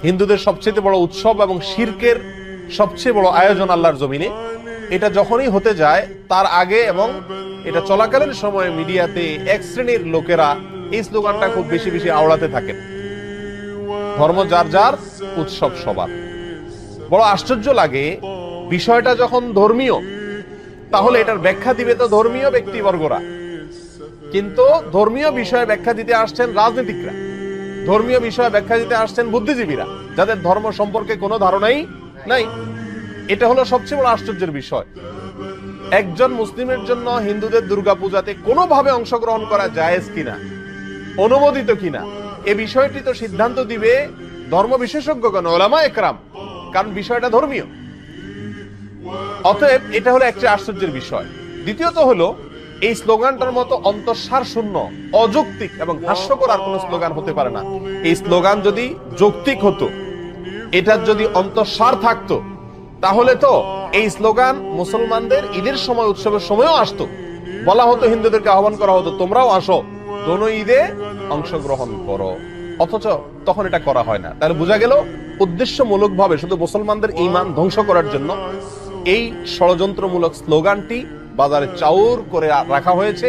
হিন্দুদের সবচেয়ে বড় উৎসব এবং শিরকের সবচেয়ে বড় আয়োজন আল্লাহর জমিনে। এটা যখনই হতে যায় তার আগে এবং এটা চলাকালীন সময়ে মিডিয়াতে এক শ্রেণীর লোকেরা এই স্লোগানটা খুব বেশি বেশি আওড়াতে থাকেন, ধর্ম যার যার, উৎসব সবার। বড় আশ্চর্য লাগে, বিষয়টা যখন ধর্মীয় তাহলে এটার ব্যাখ্যা দিবে তো ধর্মীয় ব্যক্তিবর্গরা, কিন্তু ধর্মীয় বিষয়ে ব্যাখ্যা দিতে আসছেন রাজনীতিকরা, ধর্মীয় বিষয়ে ব্যাখ্যা দিতে আসছেন বুদ্ধিজীবীরা, যাদের ধর্ম সম্পর্কে কোনো ধারণাই নাই। এটা হলো সবচেয়ে বড় আশ্চর্যের বিষয়। একজন মুসলিমের জন্য হিন্দুদের দুর্গাপূজাতে কোনোভাবে অংশগ্রহণ করা জায়েজ কিনা, অনুমোদিত কিনা, এই বিষয়টি তো সিদ্ধান্ত দিবে ধর্ম বিশেষজ্ঞগণ, উলামা একরাম, কারণ বিষয়টা ধর্মীয়। অতএব এটা হলো একটা আশ্চর্যের বিষয়। দ্বিতীয়ত হলো, এই স্লোগানটার মতো অন্তঃসার শূন্য, অযৌক্তিক এবং হাস্যকর আর কোন স্লোগান হতে পারে না। এই স্লোগান যদি যৌক্তিক হতো, এটার যদি অন্তঃসার থাকতো, তাহলে তো এই স্লোগান মুসলমানদের ঈদের সময়, উৎসবের সময়ও আসতো। বলা হতো, হিন্দুদেরকে আহ্বান করা হতো, তোমরাও আসো, দোনো ঈদে অংশগ্রহণ করো। অথচ তখন এটা করা হয় না। তাহলে বোঝা গেল উদ্দেশ্যমূলক ভাবে শুধু মুসলমানদের ঈমান ধ্বংস করার জন্য এই ষড়যন্ত্রমূলক স্লোগানটি বাজারে চাউর করে রাখা হয়েছে।